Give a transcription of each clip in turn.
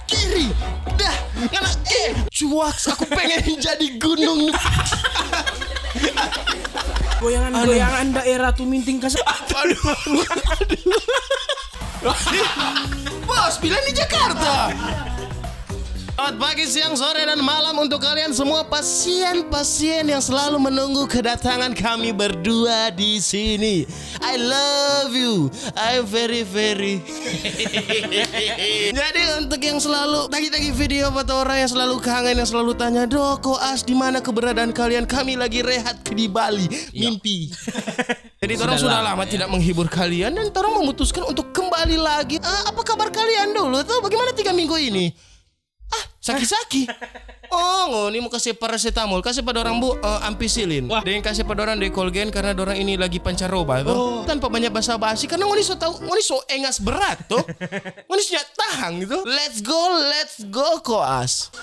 kiri, dah, ngana, cuak, aku pengen jadi gunung. Goyangan daerah Tuminting Kasar. Aduh. Bos, bilang di Jakarta. Selamat pagi, siang, sore, dan malam untuk kalian semua pasien-pasien yang selalu menunggu kedatangan kami berdua di sini. I love you. I'm very. Jadi untuk yang selalu tagi-tagi video foto orang yang selalu kangen, yang selalu tanya, "Dok, koas di mana keberadaan kalian? Kami lagi rehat di Bali, mimpi." Jadi torang sudah lama tidak menghibur kalian dan torang memutuskan untuk kembali lagi. Apa kabar kalian dulu tuh? Bagaimana 3 minggu ini? Saki-saki. Oh, ini mau kasih paracetamol, kasih pada orang bu ampicillin. Dan kasih pada orang Decolgen karena orang ini lagi pancaroba tuh. Tanpa banyak basa-basi karena ngoni so tahu, ngoni so engas berat tuh. Ngoni siap tahan gitu. Let's go koas.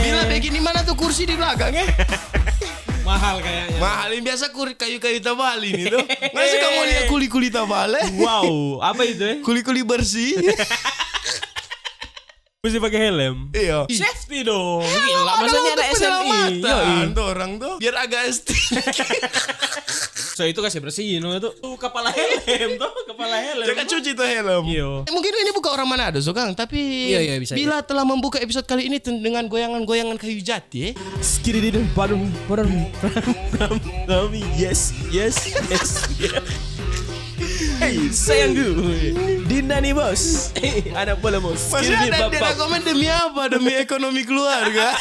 Bila begini mana tuh kursi di belakang ya? Mahal kayaknya. Mahal, ini biasa kayu-kayu tabal ini tuh. Masih kamu lihat kuli-kuli tabal ya? Wow, apa itu ya? Kuli-kuli bersih. Mesti pakai helm. Iya. Safety dong. Gila, maksudnya ada SMI. Orang tuh biar agak estetik. So itu kasih bersihin itu kepala helm tuh, kepala helm. Jangan cuci tuh helm. Iya. Mungkin ini bukan orang Manado, so Kang, tapi iya, bisa, bila telah membuka episode kali ini dengan goyangan-goyangan kayu jati, Skidididum padum kami. Yes. Hey, sayangku, Dinda nih bos. Anak bola bos. masih ada dia komen demi apa? Demi ekonomi keluarga.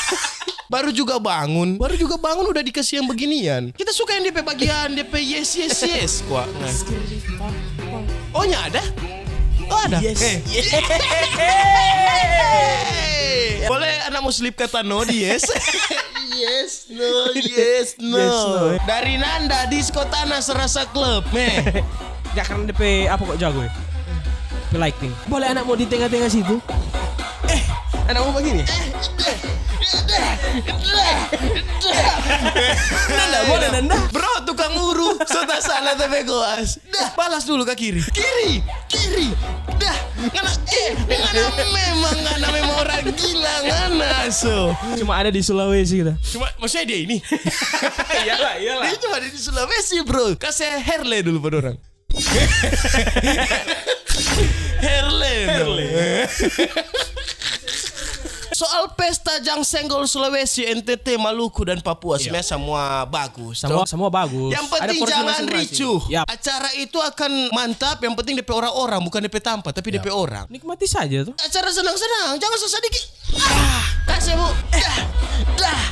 Baru juga bangun udah dikasih yang beginian. Kita suka yang DP bagian DP yes kuat. Oh nya ada? Oh ada. Yes. Boleh anak mau slip kata no di yes. Yes no. Dari Nanda Disco Tanah Serasa Club, meh. Ya karena DP apa kok jago ya? Lighting. Boleh anak mau di tengah-tengah situ? Anak mau begini? Nanda, boleh Nanda? Bro, tukang uru. Sota sana tapi goas. Dah, balas dulu ke kiri. Kiri. Dah, ngana memang orang gila ngana so. Cuma ada di Sulawesi kita. Cuma maksudnya dia ini. Iyalah. Dia cuma ada di Sulawesi, bro. Kasih Herle dulu pada orang. Herle. Soal pesta Jang Senggol Sulawesi, NTT, Maluku dan Papua sebenarnya semua bagus. Semua bagus. Yang penting jangan ricuh. Yep. Acara itu akan mantap. Yang penting DP orang-orang, bukan DP tampak, tapi DP orang. Nikmati saja tuh. Acara senang-senang, jangan susah dikit. Kasih bu. Dah.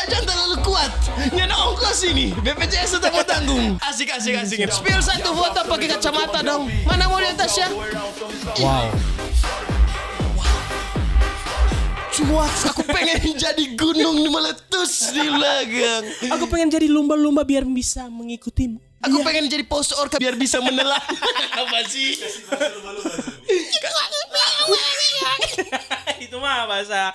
Jangan terlalu kuat. Nyana ongkos ini. BPJS tetap mau tanggung. Asik. Spill satu foto pakai kacamata dong. Mana mau di atas ya? Wow. Cuak, aku pengen jadi gunung meletus di belakang. Aku pengen jadi lumba-lumba biar bisa mengikutimu. Aku pengen jadi pose orca biar bisa menelan. Apa sih? Itu mah bahasa.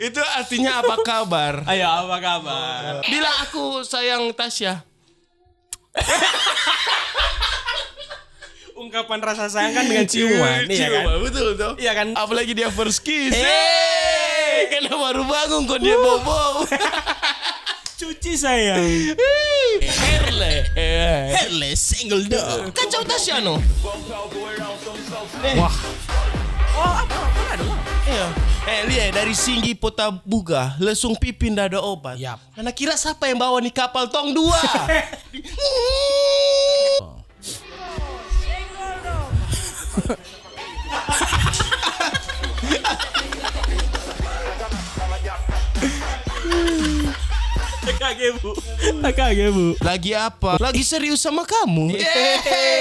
Itu artinya apa kabar? Ayo, apa kabar? Bilang aku sayang Tasya. Ungkapan rasa sayang kan dengan ciuman, iya kan? Betul tuh. Iya kan? Apalagi dia first kiss. Karena baru bangun kok dia bobo. Cuci sayang. Herle single dong. Kacau Tasya no. Wah. Oh, apa ada? Iya. Lihat dari Singgi Potabuga, lesung pipin dah ada obat. Yap. Karena kira siapa yang bawa nih kapal tong 2? Kage bu. Lagi apa? Lagi serius sama kamu?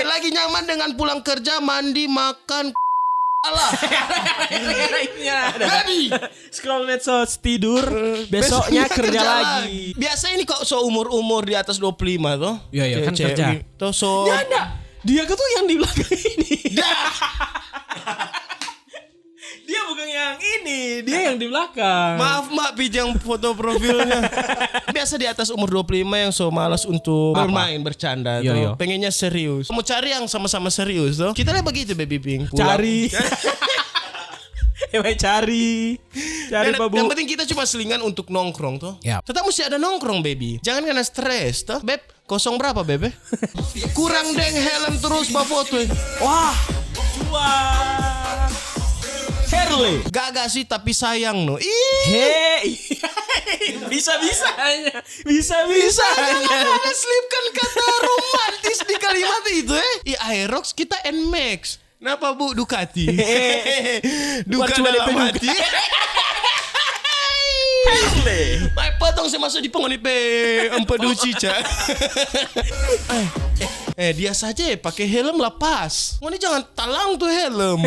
Lagi nyaman dengan pulang kerja, mandi, makan. Alah. Babi. Scroll medsos, tidur, besoknya kerja lagi. Biasa ini kok umur di atas 25 tuh. Iya kan kerja. Tuh Dia tuh yang di belakang ini. Dia bukan yang ini, dia yang di belakang. Maaf Mbak, pijang foto profilnya. Biasa di atas umur 25 yang so malas untuk bermain, bercanda Yo, tuh. yo. Pengennya serius. Mau cari yang sama-sama serius tuh. Kita lihat begitu Baby Pink. Pulang. Cari. Cari Pak Bu. Yang penting kita cuma selingan untuk nongkrong tuh. Yap. Tetap mesti ada nongkrong baby. Jangan kena stres tuh. Beb, kosong berapa bebe? Kurang deng helm terus bawa foto. Wah. Harley. Gagak sih tapi sayang no. Ih. Hei. Bisa-bisanya. Bisa-bisanya. Ada selipkan kata romantis di kalimat itu Aerox kita Nmax. Kenapa Bu Ducati? Duka dalam hati. Mai potong saya masuk di pengoni pe empedu cica. Dia saja pakai helm lepas. Ngoni jangan talang tuh helm.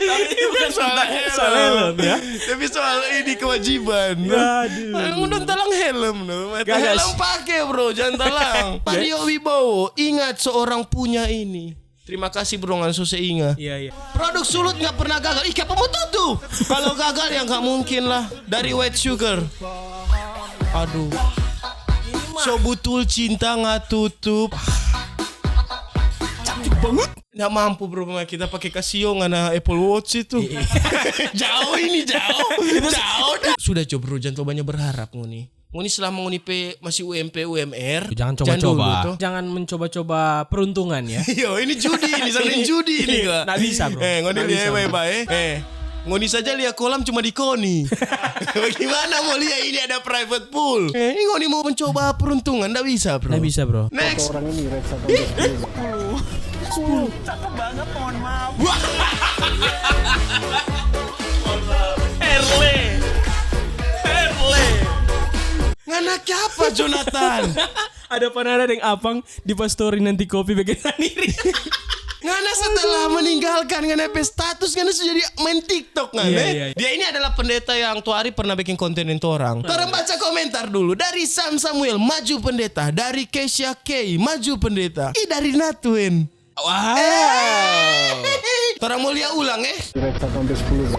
Ini bukan soal helm ya. Tapi soal ini kewajiban. Aduh. Udah talang helm no. Gak, Helm pakai bro, jangan talang. Mario Wibowo, ingat seorang punya ini. Terima kasih bro, nggak susah ingat. Iya. Produk sulut nggak pernah gagal. Ih, apa mau tuh? Kalau gagal ya nggak mungkin lah. Dari White Sugar. Aduh. So betul cinta nggak tutup. Cantik banget. Nggak mampu bro, kita pakai Casio ngana Apple Watch itu. Jauh ini jauh dah. Sudah coba bro, jangan banyak berharap ngoni. Ngoni selama ngoni masih UMP UMR. Jangan coba-coba. Jangan mencoba-coba peruntungan ya. Yo, ini judi ini, sampai judi ini kak. Nggak bisa bro. Ngoni lihat baik. Ngoni saja lihat kolam cuma di Koni. Bagaimana mau lihat ini ada private pool? Ini ngoni mau mencoba peruntungan, nggak bisa bro. Nggak bisa bro. Next. Orang ini Reksa tahun 10. Cakep banget, mohon maaf. Harley. Nganaknya apa Jonathan? Ada panada yang apang di pastori nanti kopi bagian sendiri. Ngana setelah meninggalkan ngana status ngana sudah jadi main TikTok ngana. Iya. Dia ini adalah pendeta yang tuh hari pernah bikin konten itu orang. Orang baca komentar dulu. Dari Sam Samuel maju pendeta, dari Keisha K maju pendeta. Dari Natwin. Wow. Orang mulia ulang Reksa sampai 10.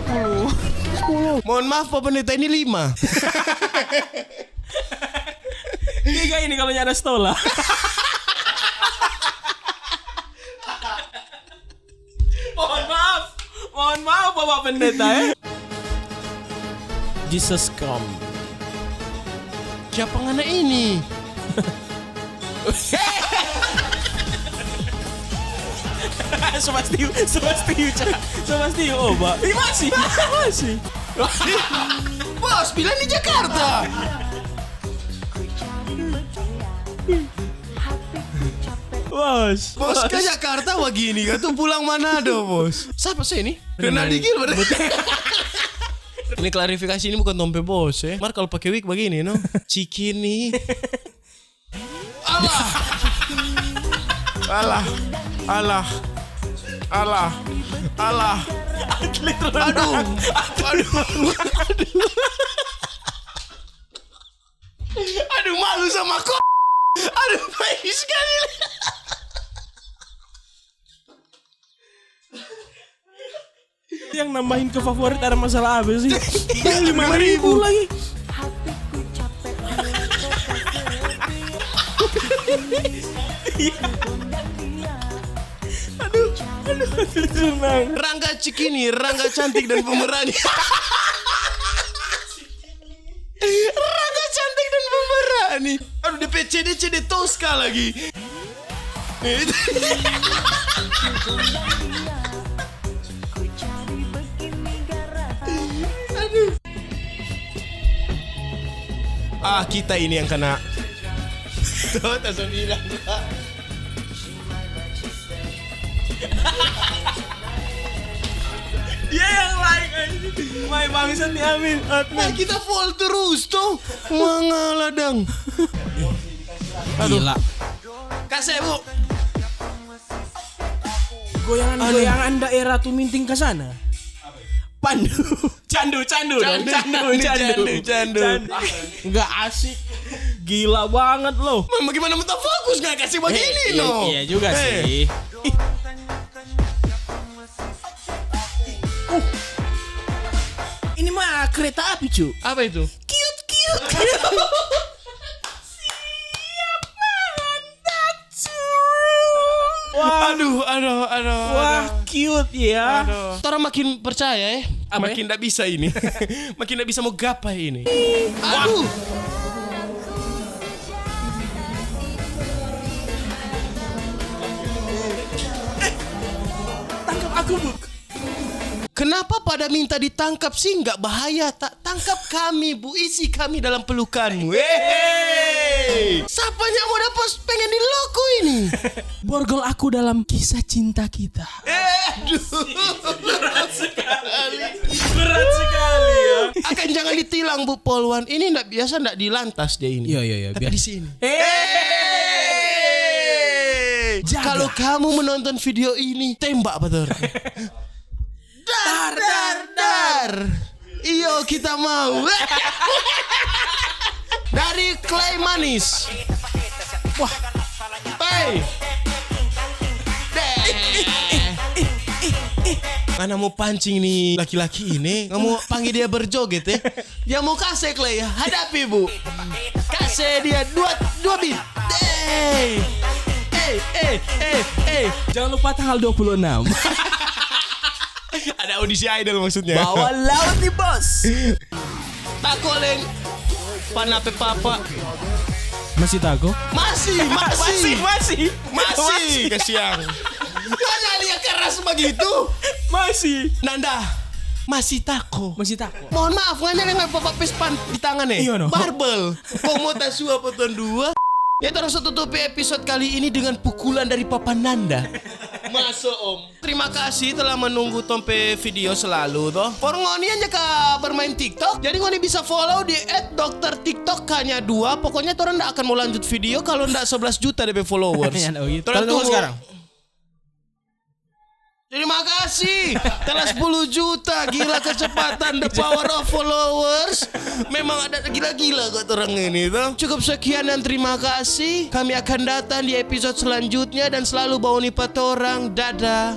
Mohon maaf Pak Pendeta ini 5. Tiga ini kalau nyada stola. Mohon maaf Bapak Pendeta ya. Jesus come. Siapa ngana ini? Sebastiu. Oh, Pak. Ini masih. Bos, bilang di Jakarta. Bos ke Jakarta begini kan tuh pulang Manado bos. Siapa sih ini? Renaldi Gilbert. Ini klarifikasi ini bukan tompe bos ya. Mar kalau pakai wig begini no. Cikini. Alah. Aduh malu sama kok. Aduh baik sekali. Yang nambahin ke favorit ada masalah apa sih? 5.000 lagi. Aduh, senang. Rangga Cikini, Rangga cantik dan pemberani. Rangga cantik dan pemberani. Aduh DPCD Tosca lagi. Aduh. Kita ini yang kena. Tuh, tak bilang. Dia yang like aja. Mai bangsat nih Amin. Kita fall terus tuh. Mangaladang. Gila. Kasih Bu. Goyangan daerah tuh minting ke sana. Pandu. Candu. Enggak asik. Gila banget loh. Bagaimana minta fokus nggak kasih begini no? Iya juga sih. kereta api, cu. Apa itu? Aduh. Wah, cute ya. Orang makin percaya Apa makin tidak bisa ini. Makin tidak bisa mau gapai ini. Aduh. Tangkap aku, Buk. Kenapa pada minta ditangkap sih? Nggak bahaya. Tak tangkap kami, Bu. Isi kami dalam pelukanmu. Siapanya mau dapat pengen diloko ini? Borgol aku dalam kisah cinta kita. Aduh. Berat sekali ya. Akan jangan ditilang, Bu Polwan. Ini nggak biasa, nggak di lantas dia ini. Iya. Tapi di sini. Jaga. Kalau kamu menonton video ini, tembak betul. Dar. Iyo kita mau. Dari Clay Manis. Wah. Hey. Mana mau pancing nih laki-laki ini? Nggak mau panggil dia berjoget ya? Dia mau kasih Clay ya? Hadapi, Bu. Kasih dia dua beat. Jangan lupa tanggal 26. Ada audisi idol maksudnya. Bawa laut nih, Bos. Takoleng. Panape papa. Masih tago? Masih. Masih. Kasihan. Mana lihat keras begitu? Masih. Nanda. Masih tako. Mohon Maaf, nganya dengan papa pespan di tangan ya. Iya, no. Barbel. Komota sua poton dua. Ya terus tutupi episode kali ini dengan pukulan dari Papa Nanda. Masuk Om. Terima kasih telah menunggu tompe video selalu toh. For ngoni aja ka bermain TikTok. Jadi ngoni bisa follow di @doktertiktok hanya 2. Pokoknya orang ndak akan mau lanjut video kalau ndak 11 juta DP followers. Gitu. Torang Tunggu tunggu sekarang. Terima kasih. Telah 10 juta. Gila kecepatan. The power of followers. Memang ada gila-gila kok orang ini tuh. Cukup sekian dan terima kasih. Kami akan datang di episode selanjutnya dan selalu bawa nipat orang. Dadah.